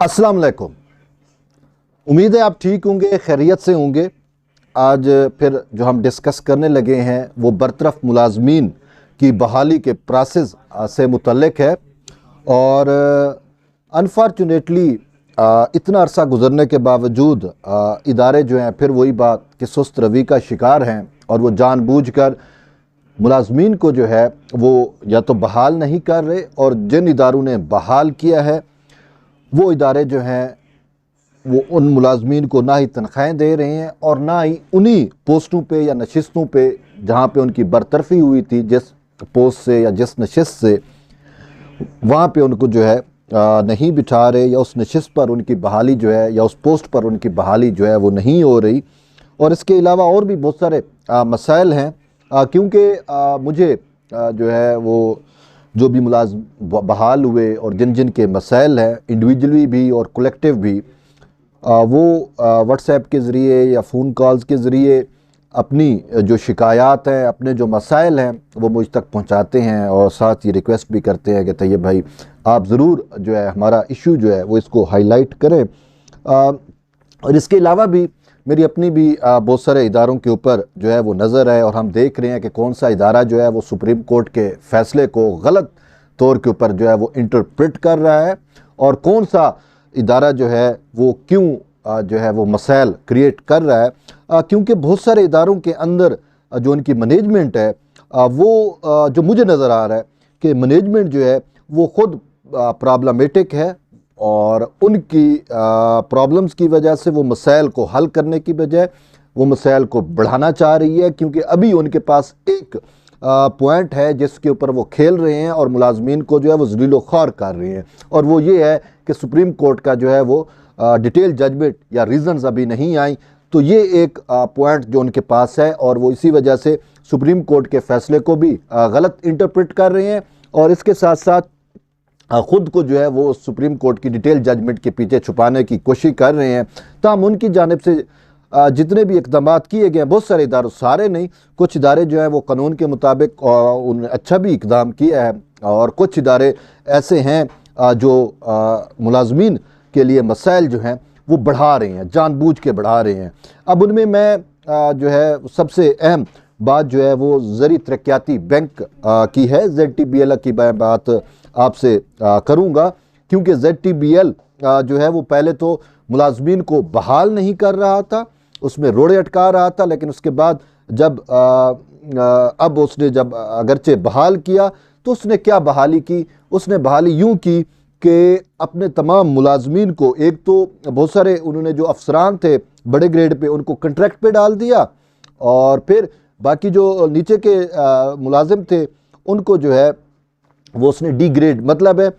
अस्सलाम वालेकुम। उम्मीद है आप ठीक होंगे, खैरियत से होंगे। आज फिर जो हम डिस्कस करने लगे हैं वो बरतरफ मुलाजमीन की बहाली के प्रोसेस से मुतल्लिक है। और अनफॉर्चुनेटली इतना अरसा गुजरने के बावजूद इदारे जो हैं फिर वही बात कि सुस्त रवि का शिकार हैं और वो जानबूझकर मुलाजमीन को जो है वो या तो बहाल नहीं कर रहे, और जिन इदारों ने बहाल किया है वो इदारे जो हैं वो उन मुलाजमीन को ना ही तनख्वाहें दे रहे हैं और ना ही उन्हीं पोस्टों पे या नशिस्तों पे जहाँ पे उनकी बरतरफी हुई थी, जिस पोस्ट से या जिस नशिस्त से, वहाँ पे उनको जो है नहीं बिठा रहे, या उस नशिस्त पर उनकी बहाली जो है या उस पोस्ट पर उनकी बहाली जो है वो नहीं हो रही। और इसके अलावा और भी बहुत सारे मसाइल हैं, क्योंकि मुझे जो है वो जो भी मुलाजिम बहाल हुए और जिन जिन के मसाइल हैं इंडिविजुअली भी और कलेक्टिव भी, वो व्हाट्सएप के ज़रिए या फ़ोन कॉल्स के ज़रिए अपनी जो शिकायत हैं, अपने जो मसाइल हैं वो मुझ तक पहुंचाते हैं, और साथ ही रिक्वेस्ट भी करते हैं कि तैयब भाई आप ज़रूर जो है हमारा इशू जो है वो इसको हाईलाइट करें। और इसके अलावा भी मेरी अपनी भी बहुत सारे इदारों के ऊपर जो है वो नज़र है, और हम देख रहे हैं कि कौन सा इदारा जो है वो सुप्रीम कोर्ट के फ़ैसले को गलत तौर के ऊपर जो है वो इंटरप्रेट कर रहा है, और कौन सा इदारा जो है वो क्यों जो है वो मसाइल क्रिएट कर रहा है। क्योंकि बहुत सारे इदारों के अंदर जो उनकी मैनेजमेंट है वो जो मुझे नज़र आ रहा है कि मैनेजमेंट जो है वो ख़ुद प्रॉब्लमेटिक है, और उनकी प्रॉब्लम्स की वजह से वो मसाइल को हल करने की बजाय वो मसाइल को बढ़ाना चाह रही है, क्योंकि अभी उनके पास एक पॉइंट है जिसके ऊपर वो खेल रहे हैं और मुलाजमीन को जो है वो ज़लील ख्वार कर रहे हैं, और वो ये है कि सुप्रीम कोर्ट का जो है वो डिटेल जजमेंट या रीज़न्स अभी नहीं आई। तो ये एक पॉइंट जो उनके पास है, और वो इसी वजह से सुप्रीम कोर्ट के फ़ैसले को भी गलत इंटरप्रेट कर रहे हैं, और इसके साथ साथ ख़ुद को जो है वो सुप्रीम कोर्ट की डिटेल जजमेंट के पीछे छुपाने की कोशिश कर रहे हैं। ताहम उनकी जानिब से जितने भी इक़दाम किए गए, बहुत सारे इदारों, सारे नहीं, कुछ इदारे जो हैं वो कानून के मुताबिक उन्होंने अच्छा भी इक़दाम किया है, और कुछ इदारे ऐसे हैं जो मुलाजमीन के लिए मसाइल जो हैं वो बढ़ा रहे हैं, जानबूझ के बढ़ा रहे हैं। अब उनमें मैं जो है सबसे अहम बात जो है वो ज़री तरक्याती बैंक की है। ZTBL की मैं बात आपसे करूँगा, क्योंकि ZTBL जो है वो पहले तो मुलाजमीन को बहाल नहीं कर रहा था, उसमें रोड़े अटका रहा था, लेकिन उसके बाद जब अब उसने जब अगरचे बहाल किया तो उसने क्या बहाली की, उसने बहाली यूँ की कि अपने तमाम मुलाजमीन को, एक तो बहुत सारे उन्होंने जो अफसरान थे बड़े ग्रेड पे उनको कंट्रैक्ट पे डाल दिया, और फिर बाकी जो नीचे के मुलाजिम थे उनको जो है वो उसने डी ग्रेड, मतलब है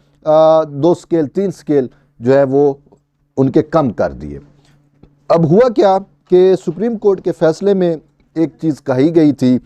2 स्केल 3 स्केल जो है वो उनके कम कर दिए। अब हुआ क्या कि सुप्रीम कोर्ट के फ़ैसले में एक चीज़ कही गई थी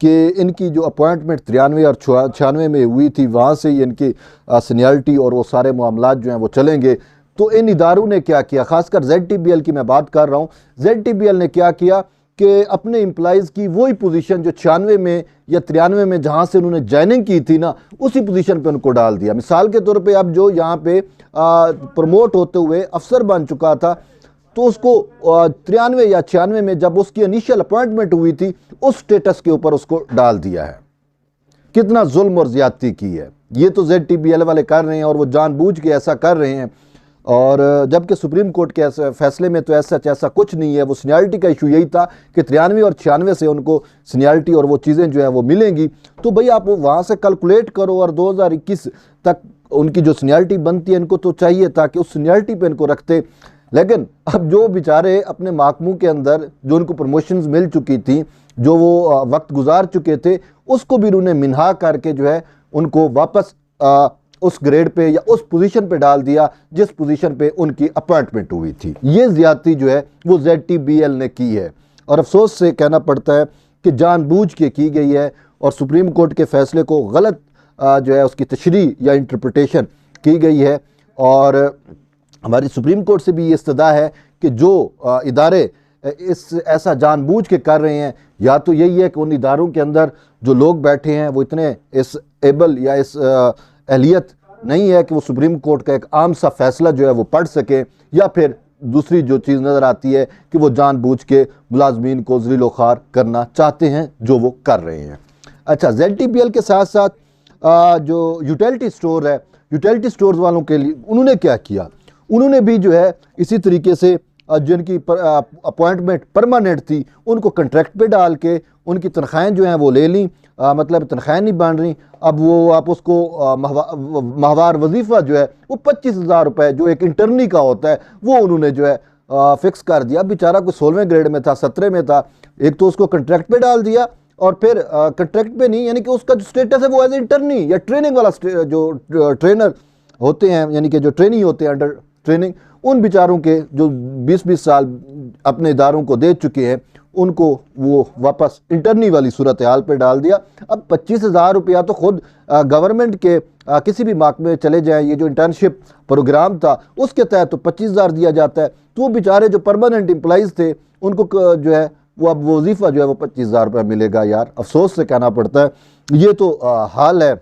कि इनकी जो अपॉइंटमेंट 93 और 96 में हुई थी, वहाँ से ही इनकी सीनियरिटी और वो सारे मामलात जो हैं वो चलेंगे। तो इन इदारों ने क्या किया, ख़ासकर ZTBL की मैं बात कर रहा हूँ, ZTBL ने क्या किया कि अपने एम्प्लॉइज़ की वही पोजीशन जो 96 में या 93 में जहाँ से उन्होंने ज्वाइनिंग की थी ना, उसी पोजीशन पे उनको डाल दिया। मिसाल के तौर पे अब जो यहाँ पे प्रमोट होते हुए अफसर बन चुका था, तो उसको 93 या 96 में जब उसकी इनिशियल अपॉइंटमेंट हुई थी उस स्टेटस के ऊपर उसको डाल दिया है। कितना जुल्म और ज़्यादती की है, ये तो ZTBL वाले कर रहे हैं, और वो जानबूझ के ऐसा कर रहे हैं। और जबकि सुप्रीम कोर्ट के फैसले में तो ऐसा कुछ नहीं है, वो सीनियरिटी का इशू यही था कि 93 और 96 से उनको सीनियरिटी और वो चीज़ें जो है वो मिलेंगी। तो भाई आप वहाँ से कैलकुलेट करो, और 2021 तक उनकी जो सीनियरिटी बनती है इनको तो चाहिए था कि उस सीनियरिटी पे इनको रखते। लेकिन अब जो बेचारे अपने महकमों के अंदर जो उनको प्रमोशंस मिल चुकी थी, जो वो वक्त गुजार चुके थे, उसको भी उन्होंने मिनहा करके जो है उनको वापस उस ग्रेड पे या उस पोजीशन पे डाल दिया जिस पोजीशन पे उनकी अपॉइंटमेंट हुई थी। ये ज़्यादती जो है वो ZTBL ने की है, और अफसोस से कहना पड़ता है कि जानबूझ के की गई है, और सुप्रीम कोर्ट के फ़ैसले को गलत जो है उसकी तशरीह या इंटरप्रिटेशन की गई है। और हमारी सुप्रीम कोर्ट से भी ये इस्तदा है कि जो इदारे इस ऐसा जानबूझ के कर रहे हैं, या तो यही है कि उन इदारों के अंदर जो लोग बैठे हैं वो इतने इस एबल या इस अहलियत नहीं है कि वो सुप्रीम कोर्ट का एक आम सा फैसला जो है वो पढ़ सके, या फिर दूसरी जो चीज़ नज़र आती है कि वो जानबूझ के मुलाजमीन को ज़लील ख़ार करना चाहते हैं, जो वो कर रहे हैं। अच्छा, ZTPL के साथ साथ जो यूटिलिटी स्टोर है, यूटिलिटी स्टोर्स वालों के लिए उन्होंने क्या किया, उन्होंने भी जो है इसी तरीके से जिनकी अपॉइंटमेंट परमानेंट थी उनको कंट्रैक्ट पे डाल के उनकी तनख्वाहें जो हैं वो ले ली, मतलब तनख्वाहें नहीं बन रही। अब वो आप उसको माहवार वजीफ़ा जो है वो 25,000 रुपये जो एक इंटर्नी का होता है वो उन्होंने जो है फिक्स कर दिया। बेचारा कोई 16वें ग्रेड में था, 17 में था, एक तो उसको कंट्रैक्ट पे डाल दिया और फिर कंट्रैक्ट पे नहीं, यानी कि उसका जो स्टेटस है वो एज इंटर्नी या ट्रेनिंग वाला जो ट्रेनर होते हैं, यानी कि जो ट्रेनी होते हैं अंडर ट्रेनिंग, उन बेचारों के जो 20-20 साल अपने इदारों को दे चुके हैं उनको वो वापस इंटर्नी वाली सूरत हाल पर डाल दिया। अब 25,000 रुपया तो खुद गवर्नमेंट के किसी भी महकमे में चले जाएं, ये जो इंटर्नशिप प्रोग्राम था उसके तहत तो 25,000 दिया जाता है, तो वो बेचारे जो परमानेंट एम्प्लॉइज़ थे उनको जो है वो अब वजीफ़ा जो है वो 25,000 रुपया मिलेगा। यार अफसोस से कहना पड़ता है, ये तो हाल है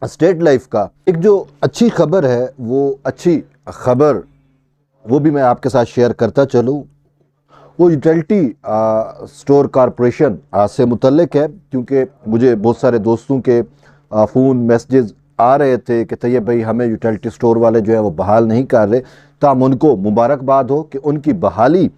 स्टेट लाइफ का। एक जो अच्छी खबर है, वो अच्छी खबर वो भी मैं आपके साथ शेयर करता चलूँ, वो यूटिलिटी स्टोर कॉरपोरेशन से मुतल्लिक है, क्योंकि मुझे बहुत सारे दोस्तों के फ़ोन मैसेजेस आ रहे थे कि तैयब भाई हमें यूटिलिटी स्टोर वाले जो है वो बहाल नहीं कर रहे। ताम उनको मुबारकबाद हो कि उनकी बहाली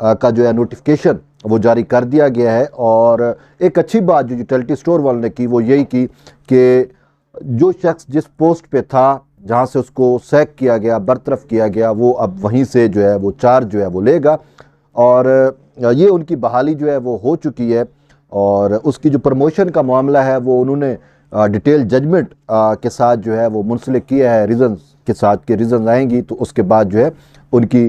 का जो है नोटिफिकेशन वो जारी कर दिया गया है। और एक अच्छी बात जो यूटिलिटी स्टोर वालों ने की वो यही की कि जो शख्स जिस पोस्ट पे था, जहाँ से उसको सैक किया गया, बरतरफ किया गया, वो अब वहीं से जो है वो चार्ज जो है वो लेगा। और ये उनकी बहाली जो है वो हो चुकी है, और उसकी जो प्रमोशन का मामला है वो उन्होंने डिटेल जजमेंट के साथ जो है वो मुंसलिक किया है रीज़न्स के साथ, के रीज़न आएंगी तो उसके बाद जो है उनकी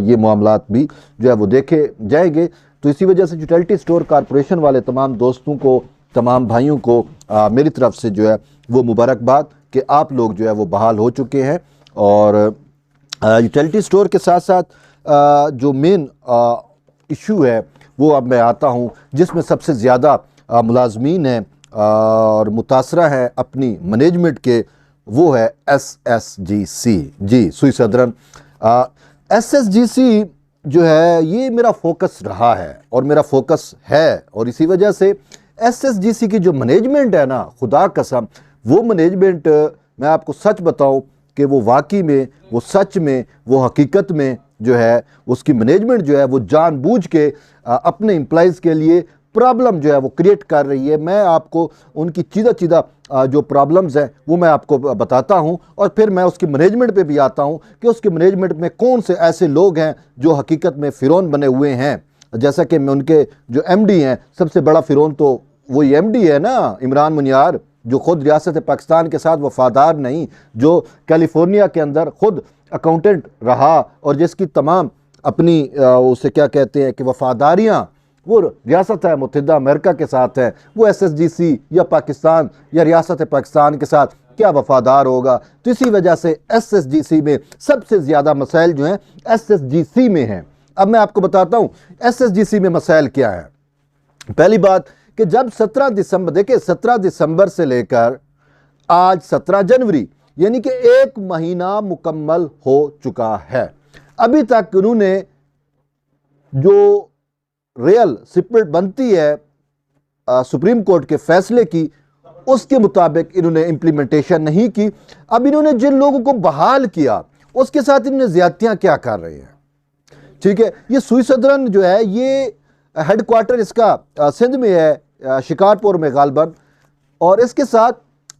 ये मामलात भी जो है वो देखे जाएंगे। तो इसी वजह से यूटिलिटी स्टोर कॉरपोरेशन वाले तमाम दोस्तों को, तमाम भाइयों को मेरी तरफ से जो है वो मुबारकबाद कि आप लोग जो है वो बहाल हो चुके हैं। और यूटिलिटी स्टोर के साथ साथ जो मेन इशू है वो अब मैं आता हूँ, जिसमें सबसे ज़्यादा मुलाजमीन हैं और मुतासरा है अपनी मैनेजमेंट के, वो है SSGC। जी सुई सदरन, SSGC जो है ये मेरा फोकस रहा है और मेरा फोकस है, और इसी वजह से SSGC की जो मैनेजमेंट है ना, खुदा कसम वो मैनेजमेंट मैं आपको सच बताऊं कि वो वाकई में, वो सच में, वो हकीकत में जो है उसकी मैनेजमेंट जो है वो जानबूझ के अपने एम्प्लॉइज़ के लिए प्रॉब्लम जो है वो क्रिएट कर रही है। मैं आपको उनकी चीज़ा जो प्रॉब्लम्स हैं वो मैं आपको बताता हूं, और फिर मैं उसकी मैनेजमेंट पे भी आता हूं कि उसकी मैनेजमेंट में कौन से ऐसे लोग हैं जो हकीकत में फ़िरौन बने हुए हैं। जैसा कि मैं उनके जो MD हैं, सबसे बड़ा फ़िरौन तो वही MD है ना, इमरान मुनियार, जो ख़ुद रियासत पाकिस्तान के साथ वफ़ादार नहीं, जो कैलिफोर्निया के अंदर ख़ुद अकाउंटेंट रहा और जिसकी तमाम अपनी उसे क्या कहते हैं कि वफ़ादारियाँ वो रियासत मुत्तहिदा अमेरिका के साथ है, वो SSGC या पाकिस्तान या रियासत पाकिस्तान के साथ क्या वफ़ादार होगा। तो इसी वजह से SSGC में सबसे ज़्यादा मसाइल जो हैं SSGC में हैं। अब मैं आपको बताता हूँ SSGC में मसाइल क्या है। पहली बात कि जब 17 दिसंबर, देखिए 17 दिसंबर से लेकर आज 17 जनवरी, यानी कि 1 महीना मुकम्मल हो चुका है, अभी तक उन्होंने जो रियल सिपरेट बनती है सुप्रीम कोर्ट के फैसले की, उसके मुताबिक इन्होंने इम्प्लीमेंटेशन नहीं की। अब इन्होंने जिन लोगों को बहाल किया उसके साथ इन्होंने ज्यादतियां क्या कर रहे हैं, ठीक है। ये सुई सदरन जो है ये हेडक्वार्टर इसका सिंध में है, शिकारपुर में गालबन, और इसके साथ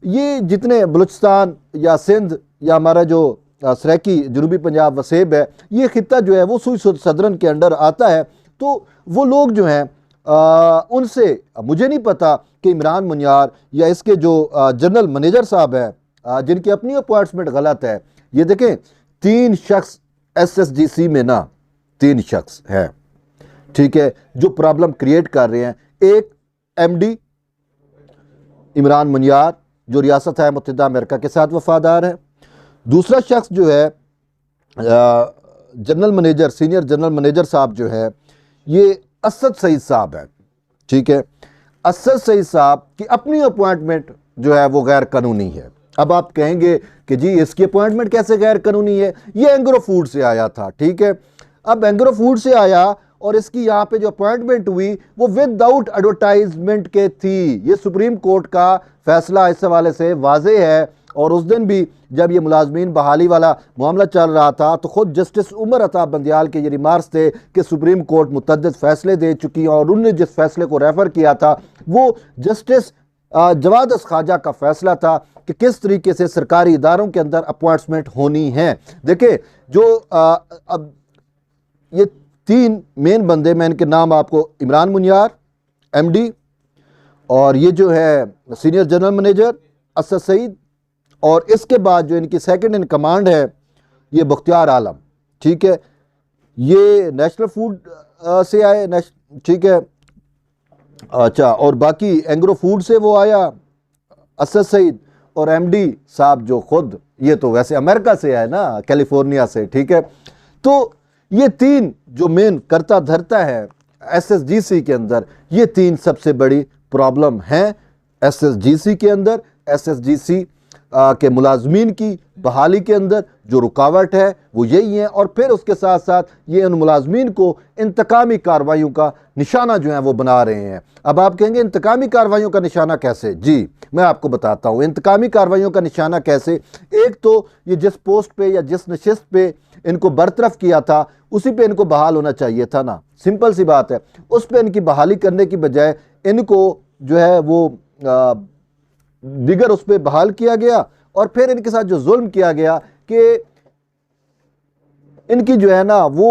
ये जितने बलूचिस्तान या सिंध या हमारा जो सराकी जनूबी पंजाब वसेब है, ये खित्ता जो है वो सुई सदरन के अंडर आता है। तो वो लोग जो हैं उनसे मुझे नहीं पता कि इमरान मुनियार या इसके जो जनरल मैनेजर साहब हैं जिनकी अपनी अपॉइंटमेंट गलत है, ये देखें 3 शख्स SSGC में ना 3 शख्स हैं, ठीक है, जो प्रॉब्लम क्रिएट कर रहे हैं। एक MD इमरान मुनियार जो रियासत मुत्तहिदा अमेरिका के साथ वफादार है, दूसरा शख्स जो है general manager, senior general manager साहब जो है ये असद सईद साहब है, ठीक है। असद सईद साहब की अपनी अपॉइंटमेंट जो है वो गैर कानूनी है, अब आप कहेंगे कि जी इसकी अपॉइंटमेंट कैसे गैर कानूनी है, ये एंग्रो फूड से आया था, ठीक है। अब एंग्रो फूड से आया और इसकी यहाँ पे जो अपॉइंटमेंट हुई वो विदाउट एडवर्टाइजमेंट के थी। ये सुप्रीम कोर्ट का फैसला इस हवाले से वाजे है। और उस दिन भी जब ये मुलाजमीन बहाली वाला मामला चल रहा था तो खुद जस्टिस उमर अता बंदियाल के ये रिमार्क्स थे कि सुप्रीम कोर्ट मुतअद्दिद फैसले दे चुकी है और उन्होंने जिस फैसले को रेफर किया था वो जस्टिस जवाद ख्वाजा का फैसला था कि किस तरीके से सरकारी इदारों के अंदर अपॉइंटमेंट होनी है। देखिए जो अब ये 3 मेन बंदे, मैं इनके नाम आपको, इमरान मुनियार MD, और ये जो है senior general manager Asad Saeed, और इसके बाद जो इनकी सेकंड इन कमांड है ये बख्तियार आलम, ठीक है। ये नेशनल फूड से आए, ठीक है, अच्छा, और बाकी एंग्रो फूड से वो आया असद सईद, और MD साहब जो खुद ये तो वैसे अमेरिका से है ना, कैलिफोर्निया से, ठीक है। तो ये 3 जो मेन करता धरता है SSGC के अंदर, ये 3 सबसे बड़ी प्रॉब्लम हैं SSGC के अंदर। SSGC के मुलाजमीन की बहाली के अंदर जो रुकावट है वो यही है। और फिर उसके साथ साथ ये उन मुलाजमीन को इंतकामी कार्रवाइयों का निशाना जो है वो बना रहे हैं। अब आप कहेंगे इंतकामी कार्रवाइयों का निशाना कैसे? जी मैं आपको बताता हूँ इंतकामी कार्रवाइयों का निशाना कैसे। एक तो ये जिस पोस्ट पे या जिस नशिस्त पे इनको बरतरफ किया था उसी पे इनको बहाल होना चाहिए था ना, सिंपल सी बात है। उस पे इनकी बहाली करने की बजाय इनको जो है वो दिगर उस पर बहाल किया गया और फिर इनके साथ जो जुल्म किया गया कि इनकी जो है ना वो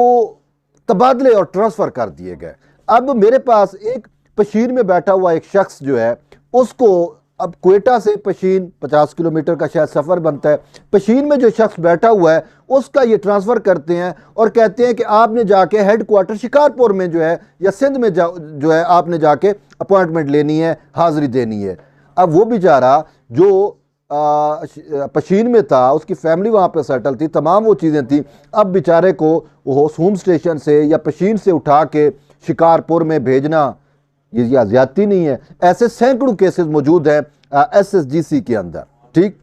तबादले और ट्रांसफ़र कर दिए गए। अब मेरे पास एक पशीन में बैठा हुआ एक शख्स जो है उसको, अब क्वेटा से पशीन 50 किलोमीटर का शायद सफ़र बनता है, पशीन में जो शख्स बैठा हुआ है उसका ये ट्रांसफ़र करते हैं और कहते हैं कि आपने जाके हेड क्वार्टर शिकारपुर में जो है या सिंध में जो है आपने जाके अपॉइंटमेंट लेनी है, हाज़िरी देनी है। अब वो बेचारा जो पशीन में था, उसकी फैमिली वहाँ पे सेटल थी, तमाम वो चीज़ें थी, अब बेचारे को वो होम स्टेशन से या पशीन से उठा के शिकारपुर में भेजना ये ज़्यादती नहीं है? ऐसे सैकड़ों केसेस मौजूद हैं SSGC के अंदर, ठीक।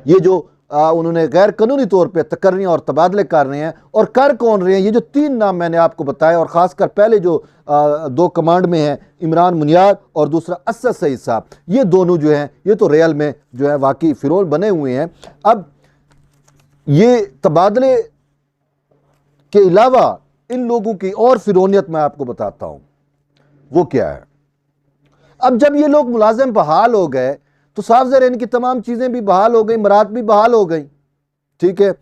ये जो उन्होंने गैर कानूनी तौर पे तकर्रियाँ और तबादले कर रहे हैं, और कर कौन रहे हैं? ये जो 3 नाम मैंने आपको बताया, और ख़ासकर पहले जो 2 कमांड में हैं, इमरान मुनियार और दूसरा असद सईद साहब, ये दोनों जो हैं ये तो रियल में जो है वाकई फिरौन बने हुए हैं। अब ये तबादले के अलावा इन लोगों की और फिरौनियत मैं आपको बताता हूँ वो क्या है। अब जब ये लोग मुलाजिम बहाल हो गए तो साफ ज़ाहिर इनकी तमाम चीज़ें भी बहाल हो गई, मरात भी बहाल हो गई, ठीक है।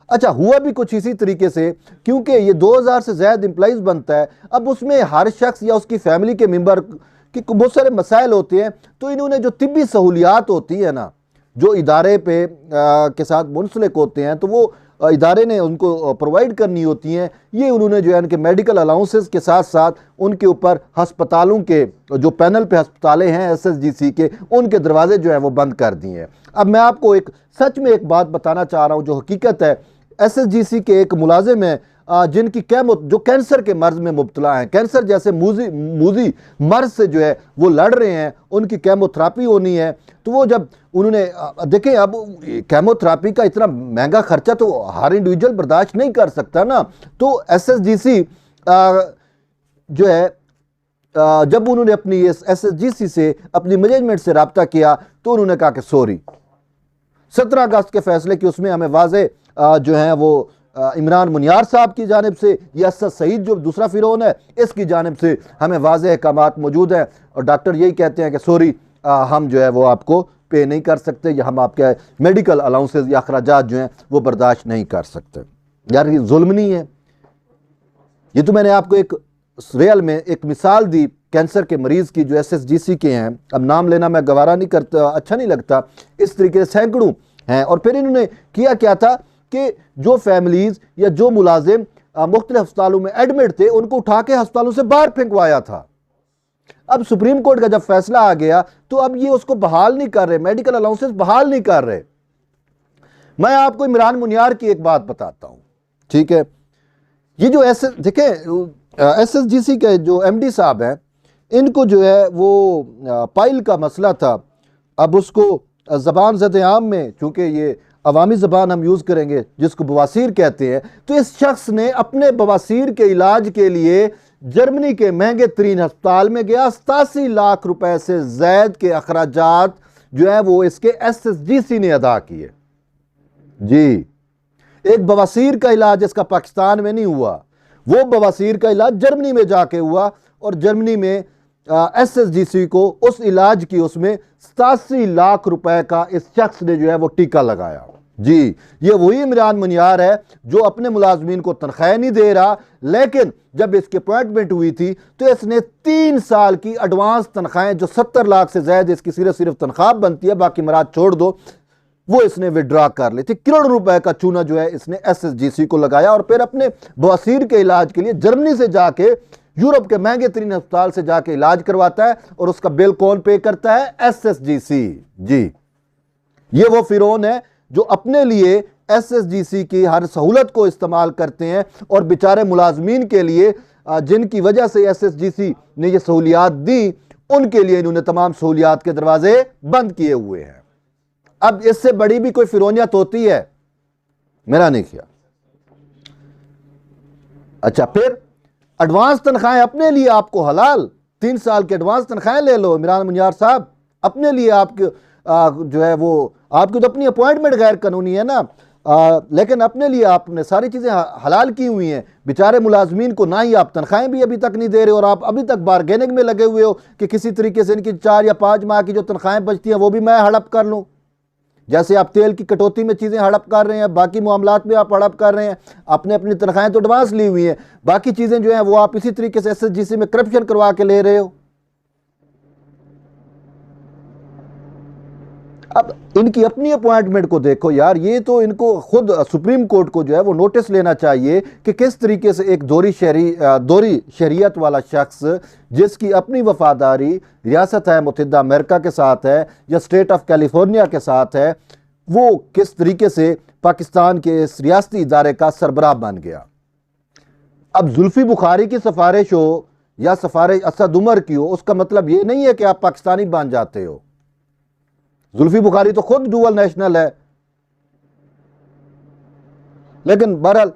अच्छा, हुआ भी कुछ इसी तरीके से, क्योंकि ये 2000 से ज़्यादा एम्प्लॉइज़ बनता है। अब उसमें हर शख्स या उसकी फैमिली के मेंबर की बहुत सारे मसाइल होते हैं, तो इन्होंने जो तिब्बी सहूलियात होती है ना, जो इदारे पे के साथ मुंसलिक होते हैं, तो वो इदारे ने उनको प्रोवाइड करनी होती हैं। ये उन्होंने जो है उनके मेडिकल अलाउंसेस के साथ साथ उनके ऊपर हस्पतालों के जो पैनल पे हस्पतालें हैं SSGC के, उनके दरवाजे जो है वो बंद कर दिए हैं। अब मैं आपको एक सच में एक बात बताना चाह रहा हूँ जो हकीकत है। SSGC के एक मुलाजिम है जिनकी जो कैंसर के मर्ज में मुब्तला हैं, कैंसर जैसे मूजी मर्ज से जो है वो लड़ रहे हैं, उनकी केमोथेरापी होनी है। तो वो जब उन्होंने देखें, अब केमोथेरापी का इतना महंगा खर्चा तो हर इंडिविजुअल बर्दाश्त नहीं कर सकता ना। तो SSGC जो है जब उन्होंने अपनी SSGC से अपनी मैनेजमेंट से रब्ता किया तो उन्होंने कहा कि सॉरी, 17 अगस्त के फैसले की उसमें हमें वाजे जो है वो इमरान मुनियार साहब की जानिब से या असद सईद जो दूसरा फिरौन है इसकी जानिब से हमें वाज़ेह अहकामात मौजूद हैं, और डॉक्टर यही कहते हैं कि सॉरी हम जो है वो आपको पे नहीं कर सकते, या हम आपके मेडिकल अलाउंसेस या अखराजात जो हैं वो बर्दाश्त नहीं कर सकते। यार ये जुल्म नहीं है? ये तो मैंने आपको एक रियल में एक मिसाल दी कैंसर के मरीज़ की जो SSGC के हैं। अब नाम लेना मैं गवारा नहीं करता, अच्छा नहीं लगता। इस तरीके से सैकड़ों हैं। और फिर इन्होंने किया क्या था कि जो फैमिलीज़ या जो मुलाजिम मुख्तलिफ अस्पतालों में एडमिट थे उनको उठा के अस्पतालों से बाहर फेंकवाया था। अब सुप्रीम कोर्ट का जब फैसला आ गया तो अब ये उसको बहाल नहीं कर रहे, मेडिकल अलाउंसेस बहाल नहीं कर रहे। मैं आपको इमरान मुनियार की एक बात बताता हूं, ठीक है। ये जो SSGC के जो MD साहब हैं, इनको जो है वो पाइल का मसला था। अब उसको ज़बान ज़द-ए-आम में, चूँकि ये अवामी ज़बान हम यूज़ करेंगे, जिसको बवासीर कहते हैं, तो इस शख्स ने अपने बवासीर के इलाज के लिए जर्मनी के महंगे तरीन हस्पताल में गया। 87 लाख रुपए से ज़ायद के अखराजात जो है वो इसके SSGC ने अदा किए। जी, एक बवासीर का इलाज इसका पाकिस्तान में नहीं हुआ, वो बवासीर का इलाज जर्मनी में जाके हुआ, और जर्मनी में SSGC को उस इलाज की उसमें 87 लाख रुपए का इस शख्स ने जो है वो टीका लगाया। जी, ये वही इमरान मुनियार है जो अपने मुलाजमीन को तनख्वाह नहीं दे रहा, लेकिन जब इसकी अपॉइंटमेंट हुई थी तो इसने 3 साल की एडवांस तनख्वाहें, जो 70 लाख से ज्यादा इसकी सिर्फ तनख्वाह बनती है, बाकी मराद छोड़ दो, वो इसने विड्रॉ कर ली थी। करोड़ रुपए का चूना जो है इसने SSGC को लगाया, और फिर अपने बवासीर के इलाज के लिए जर्मनी से जाके यूरोप के महंगे तरीन अस्पताल से जाके इलाज करवाता है, और उसका बिल कौन पे करता है? SSGC। जी, ये वो फिरौन है जो अपने लिए SSGC की हर सहूलत को इस्तेमाल करते हैं, और बेचारे मुलाजमीन के लिए जिनकी वजह से SSGC ने ये सहूलियात दी, उनके लिए इन्होंने तमाम सहूलियात के दरवाजे बंद किए हुए हैं। अब इससे बड़ी भी कोई फिरौनियत होती है? मेरा नहीं ख्याल। अच्छा, फिर एडवांस तनख्वाहें अपने लिए आपको हलाल, 3 साल के एडवांस तनख्वाहें ले लो इमरान मुनियार साहब, अपने लिए आपके जो है वो आपकी तो अपनी अपॉइंटमेंट गैर कानूनी है ना, लेकिन अपने लिए आपने सारी चीज़ें हलाल की हुई हैं। बेचारे मुलाजमीन को ना ही आप तनख्वाहें भी अभी तक नहीं दे रहे, और आप अभी तक बारगेनिंग में लगे हुए हो कि किसी तरीके से इनकी 4 या 5 माह की जो तनख्वाहें बचती हैं वो भी मैं हड़प कर लूँ। जैसे आप तेल की कटौती में चीज़ें हड़प कर रहे हैं, बाकी मामलात में आप हड़प कर रहे हैं, आपने अपनी तनख्वाहें तो एडवांस ली हुई हैं, बाकी चीज़ें जो हैं वो आप इसी तरीके से SSGC में करप्शन करवा के ले रहे हो। अब इनकी अपनी अपॉइंटमेंट को देखो यार, ये तो इनको खुद सुप्रीम कोर्ट को जो है वो नोटिस लेना चाहिए कि किस तरीके से एक दोहरी शरीयत वाला शख्स, जिसकी अपनी वफादारी रियासत मुत्तहिदा अमेरिका के साथ है या स्टेट ऑफ कैलिफोर्निया के साथ है, वो किस तरीके से पाकिस्तान के इस रियासती इदारे का सरबराह बन गया। अब जुल्फी बुखारी की सिफारिश हो या सिफारिश असद उमर की हो, उसका मतलब ये नहीं है कि आप पाकिस्तानी बन जाते हो। जुल्फी बुखारी तो खुद डुअल नेशनल है, लेकिन बहरहाल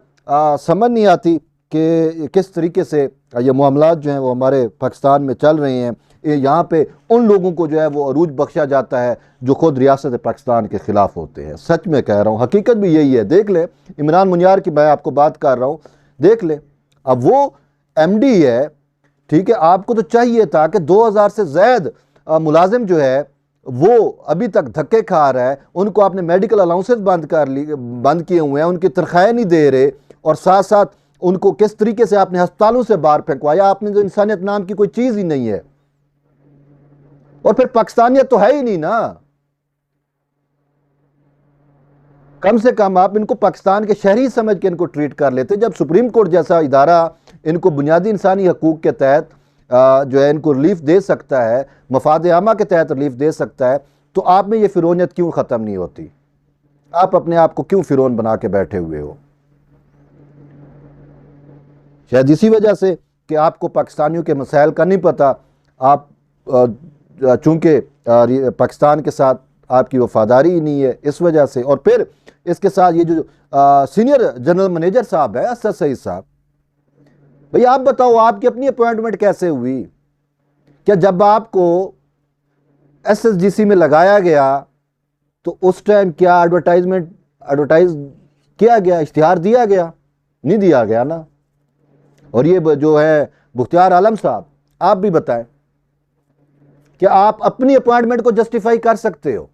समझ नहीं आती कि किस तरीके से ये मामलात जो हैं वो हमारे पाकिस्तान में चल रहे हैं। यहाँ पे उन लोगों को जो है वो अरूज बख्शा जाता है जो खुद रियासत पाकिस्तान के ख़िलाफ़ होते हैं। सच में कह रहा हूँ, हकीकत भी यही है। देख ले इमरान मुनियार की मैं आपको बात कर रहा हूँ, देख ले, अब वो MD है, ठीक है, आपको तो चाहिए था कि 2000 से ज़्यादा मुलाजिम जो है वो अभी तक धक्के खा रहा है, उनको आपने मेडिकल अलाउंसेस बंद किए हुए हैं, उनकी तनख्वाहें नहीं दे रहे, और साथ साथ उनको किस तरीके से आपने अस्पतालों से बाहर फेंकवाया। आपने जो इंसानियत नाम की कोई चीज़ ही नहीं है, और फिर पाकिस्तानियत तो है ही नहीं ना। कम से कम आप इनको पाकिस्तान के शहरी समझ के इनको ट्रीट कर लेते। जब सुप्रीम कोर्ट जैसा इदारा इनको बुनियादी इंसानी हकूक़ के तहत जो है इनको रिलीफ दे सकता है, मफाद आमा के तहत रिलीफ दे सकता है, तो आप में ये फिरौनियत क्यों ख़त्म नहीं होती? आप अपने आप को क्यों फिरौन बना के बैठे हुए हो? शायद इसी वजह से कि आपको पाकिस्तानियों के मसाइल का नहीं पता। आप चूँकि पाकिस्तान के साथ आपकी वफादारी ही नहीं है, इस वजह से। और फिर इसके साथ ये जो सीनियर जनरल मैनेजर साहब है असद सईद साहब, भैया आप बताओ आपकी अपनी अपॉइंटमेंट कैसे हुई? क्या जब आपको SSGC में लगाया गया तो उस टाइम क्या एडवर्टाइज किया गया, इश्तिहार दिया गया? नहीं दिया गया ना। और ये जो है बुख्तियार आलम साहब, आप भी बताएं, क्या आप अपनी अपॉइंटमेंट को जस्टिफाई कर सकते हो?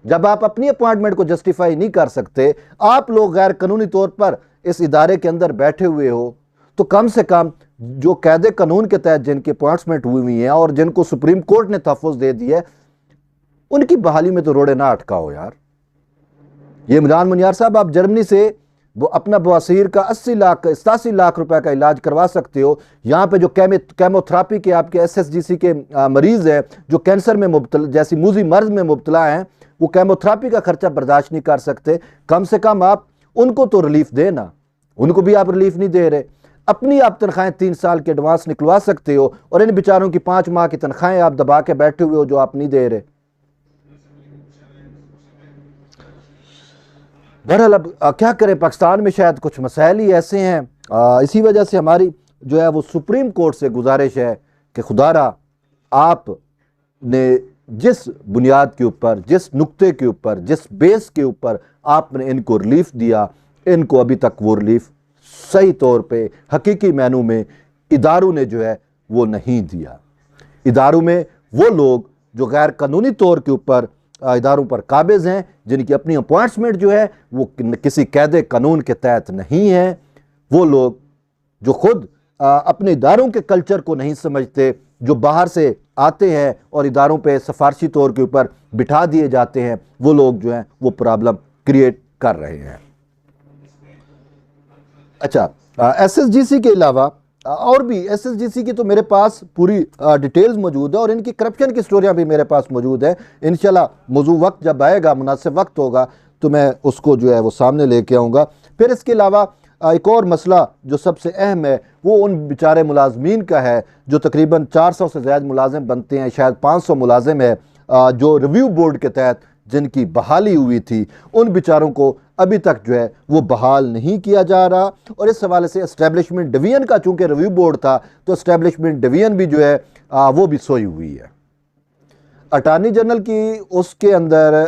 जब आप अपनी अपॉइंटमेंट को जस्टिफाई नहीं कर सकते, आप लोग गैर कानूनी तौर पर इस इदारे के अंदर बैठे हुए हो, तो कम से कम जो कायदे कानून के तहत जिनकी अपॉइंटमेंट हुई है और जिनको सुप्रीम कोर्ट ने तहफ़्फ़ुज़ दे दिया है, उनकी बहाली में तो रोड़े ना अटकाओ यार। ये इमरान मुनियार साहब, आप जर्मनी से वो अपना बवासीर का 87 लाख रुपए का इलाज करवा सकते हो। यहाँ पे जो केमोथेरापी के आपके SSGC के मरीज़ हैं जो कैंसर में मुब्तला, जैसी मूजी मर्ज में मुब्तला हैं, वो केमोथेरापी का खर्चा बर्दाश्त नहीं कर सकते। कम से कम आप उनको तो रिलीफ देना, उनको भी आप रिलीफ नहीं दे रहे। अपनी आप तनख्वाहें 3 साल के एडवांस निकलवा सकते हो, और इन बेचारों की 5 माह की तनख्वाहें आप दबा के बैठे हुए हो जो आप नहीं दे रहे। बहरहाल अब क्या करें, पाकिस्तान में शायद कुछ मसाइल ही ऐसे हैं। इसी वजह से हमारी जो है वो सुप्रीम कोर्ट से गुजारिश है कि खुदारा आपने जिस बुनियाद के ऊपर, जिस नुक्ते के ऊपर, जिस बेस के ऊपर आपने इनको रिलीफ दिया, इनको अभी तक वो रिलीफ सही तौर पे हकीकी मैनू में इदारों ने जो है वो नहीं दिया। इदारों में वो लोग जो गैर कानूनी तौर के ऊपर इदारों पर काबिज हैं, जिनकी अपनी अपॉइंटमेंट जो है वो किसी कायदे कानून के तहत नहीं है, वो लोग जो खुद अपने इदारों के कल्चर को नहीं समझते, जो बाहर से आते हैं और इदारों पे सिफारशी तौर के ऊपर बिठा दिए जाते हैं, वो लोग जो हैं वो प्रॉब्लम क्रिएट कर रहे हैं। अच्छा, SSGC के अलावा और भी SSGC की तो मेरे पास पूरी डिटेल्स मौजूद है और इनकी करप्शन की स्टोरियां भी मेरे पास मौजूद है। इंशाल्लाह मौजू वक्त जब आएगा, मुनासिब वक्त होगा, तो मैं उसको जो है वो सामने लेके आऊँगा। फिर इसके अलावा एक और मसला जो सबसे अहम है वो उन बेचारे मुलाजमीन का है जो तकरीबन 400 से ज़्यादा मुलाजिम बनते हैं, शायद 500 मुलाजिम है, जो रिव्यू बोर्ड के तहत जिनकी बहाली हुई थी, उन बेचारों को अभी तक जो है वो बहाल नहीं किया जा रहा। और इस हवाले से एस्टेब्लिशमेंट डिवीज़न का चूँकि रिव्यू बोर्ड था, तो एस्टेब्लिशमेंट डिवीज़न भी जो है वो भी सोई हुई है। अटार्नी जनरल की उसके अंदर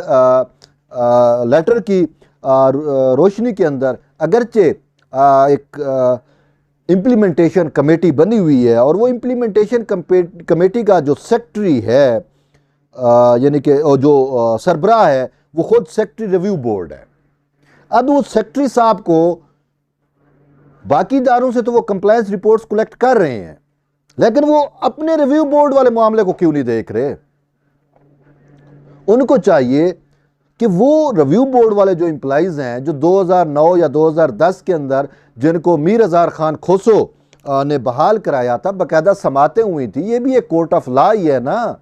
लेटर की रोशनी के अंदर अगरचे एक इम्प्लीमेंटेशन कमेटी बनी हुई है और वो इम्प्लीमेंटेशन कमेटी का जो सेक्रेटरी है, यानी कि जो सरबराह है, वो खुद सेक्रेटरी रिव्यू बोर्ड है। अब वो सेक्रेटरी साहब को बाकी इदारों से तो वो कंप्लायंस रिपोर्ट्स कलेक्ट कर रहे हैं, लेकिन वो अपने रिव्यू बोर्ड वाले मामले को क्यों नहीं देख रहे? उनको चाहिए कि वो रिव्यू बोर्ड वाले जो एम्प्लॉइज हैं, जो 2009 या 2010 के अंदर जिनको मीर अज़ार खान खोसो ने बहाल कराया था, बाकायदा समातें हुई थी, ये भी एक कोर्ट ऑफ लॉ ही है ना।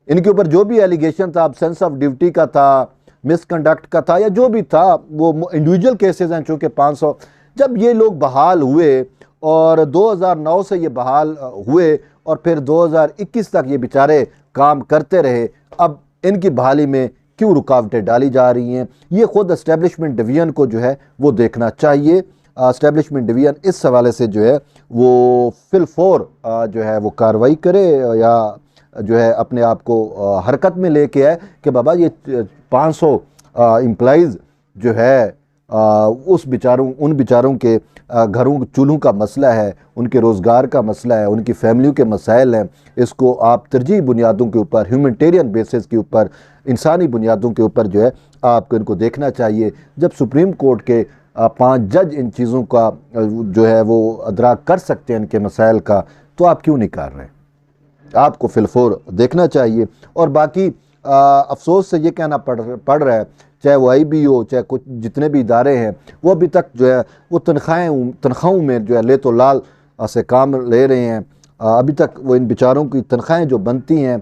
इनके ऊपर जो भी एलिगेशन था, एब्सेंस ऑफ ड्यूटी का था, मिसकंडक्ट का था, या जो भी था, वो इंडिविजुअल केसेस हैं चूँकि 500। जब ये लोग बहाल हुए और 2009 से ये बहाल हुए और फिर 2021 तक ये बेचारे काम करते रहे, अब इनकी बहाली में क्यों रुकावटें डाली जा रही हैं? ये खुद एस्टेब्लिशमेंट डिवीज़न को जो है वो देखना चाहिए। एस्टेब्लिशमेंट डिवीज़न इस हवाले से जो है वो फिलफोर जो है वो कार्रवाई करे या जो है अपने आप को हरकत में लेके आए कि बाबा ये 500 एम्प्लॉइज़ जो है उन बेचारों के घरों चूल्हों का मसला है, उनके रोज़गार का मसला है, उनकी फैमिलियों के मसाइल हैं, इसको आप तरजीही बुनियादों के ऊपर, ह्यूमैनिटेरियन बेसिस के ऊपर, इंसानी बुनियादों के ऊपर जो है आपको इनको देखना चाहिए। जब सुप्रीम कोर्ट के 5 जज इन चीज़ों का जो है वो अदराक कर सकते हैं इनके मसाइल का, तो आप क्यों नहीं कर रहे? आपको फिलफोर देखना चाहिए। और बाकी अफसोस से ये कहना पड़ रहा है, चाहे वो IB हो, चाहे कुछ जितने भी इदारे हैं, वो अभी तक जो है वो तनख्वाहों में जो है ले तो लाल से काम ले रहे हैं। अभी तक वो इन बेचारों की तनख्वाहें जो बनती हैं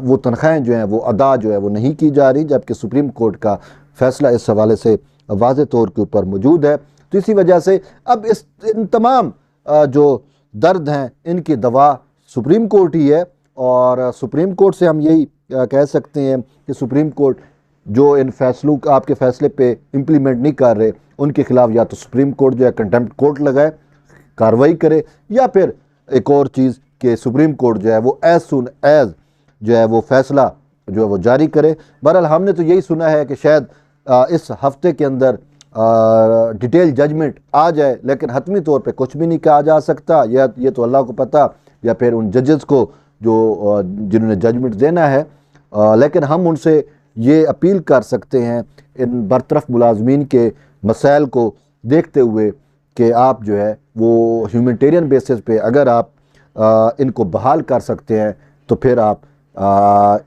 वो तनख्वाहें जो हैं वो अदा जो है वो नहीं की जा रही, जबकि सुप्रीम कोर्ट का फ़ैसला इस हवाले से वाज़े तौर के ऊपर मौजूद है। तो इसी वजह से अब इन तमाम जो दर्द हैं इनकी दवा सुप्रीम कोर्ट ही है। और सुप्रीम कोर्ट से हम यही कह सकते हैं कि सुप्रीम कोर्ट जो इन फैसलों का आपके फ़ैसले पे इम्प्लीमेंट नहीं कर रहे, उनके खिलाफ या तो सुप्रीम कोर्ट जो है कंटेम्प्ट कोर्ट लगाए, कार्रवाई करे, या फिर एक और चीज़ कि सुप्रीम कोर्ट जो है वो एज सुन एज जो है वो फ़ैसला जो है वो जारी करे। बहरहाल हमने तो यही सुना है कि शायद इस हफ्ते के अंदर डिटेल जजमेंट आ जाए, लेकिन हतमी तौर पे कुछ भी नहीं कहा जा सकता, या ये तो अल्लाह को पता, या फिर उन जजेस को जो जिन्होंने जजमेंट देना है। लेकिन हम उनसे ये अपील कर सकते हैं इन बरतरफ मुलाजमीन के मसाइल को देखते हुए कि आप जो है वो ह्यूमैनिटेरियन बेसिस पे अगर आप इनको बहाल कर सकते हैं तो फिर आप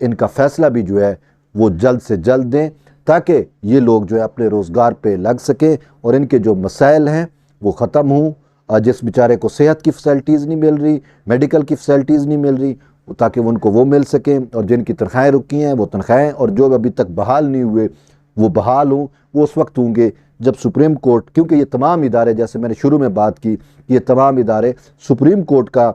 इनका फ़ैसला भी जो है वो जल्द से जल्द दें, ताकि ये लोग जो है अपने रोज़गार पे लग सकें और इनके जो मसाइल हैं वो ख़त्म हों। जिस बेचारे को सेहत की फ़ैसिलिटीज़ नहीं मिल रही, मेडिकल की फ़ैसिलिटीज़ नहीं मिल रही, ताकि उनको वो मिल सकें, और जिनकी तनख्वाहें रुकी हैं वो तनख्वाहें, और जो अभी तक बहाल नहीं हुए वो बहाल हों। वो उस वक्त होंगे जब सुप्रीम कोर्ट, क्योंकि ये तमाम इदारे, जैसे मैंने शुरू में बात की, ये तमाम इदारे सुप्रीम कोर्ट का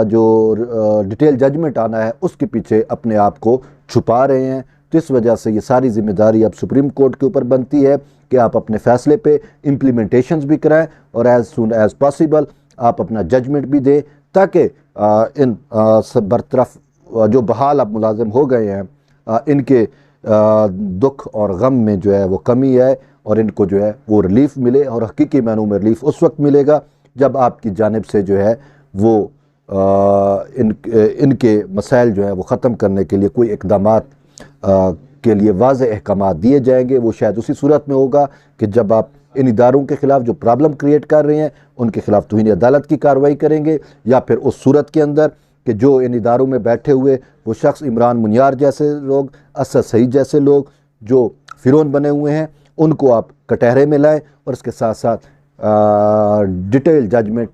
जो डिटेल जजमेंट आना है उसके पीछे अपने आप को छुपा रहे हैं। तो इस वजह से ये सारी जिम्मेदारी अब सुप्रीम कोर्ट के ऊपर बनती है कि आप अपने फैसले पे इम्प्लीमेंटेशंस भी कराएं और एज सुन एज पॉसिबल आप अपना जजमेंट भी दें, ताकि इन सब बरतरफ जो बहाल अब मुलाजिम हो गए हैं इनके दुख और गम में जो है वो कमी है और इनको जो है वो रिलीफ मिले। और हकीकी मानों में रिलीफ उस वक्त मिलेगा जब आपकी जानिब से जो है वो इनके मसाइल जो है वो ख़त्म करने के लिए कोई इक़दामात के लिए वाज़ेह अहकामात दिए जाएंगे। वो शायद उसी सूरत में होगा कि जब आप इन इदारों के ख़िलाफ़ जो प्रॉब्लम क्रिएट कर रहे हैं उनके ख़िलाफ़ तौहीन अदालत की कार्रवाई करेंगे, या फिर उस सूरत के अंदर कि जो इन इदारों में बैठे हुए वो शख्स इमरान मुनियार जैसे लोग, असद सईद जैसे लोग जो फ़िरौन बने हुए हैं, उनको आप कटहरे में लाएँ और इसके साथ साथ डिटेल जजमेंट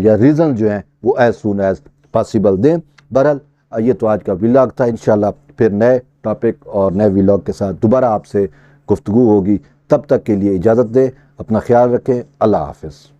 या रीज़न जो हैं वो एज़ सून एज़ पॉसिबल दें। बहरहाल ये तो आज का व्लॉग था। इंशाल्लाह फिर नए टॉपिक और नए व्लॉग के साथ दोबारा आपसे गुफ्तगू होगी। तब तक के लिए इजाज़त दें, अपना ख्याल रखें। अल्लाह हाफ़िज़।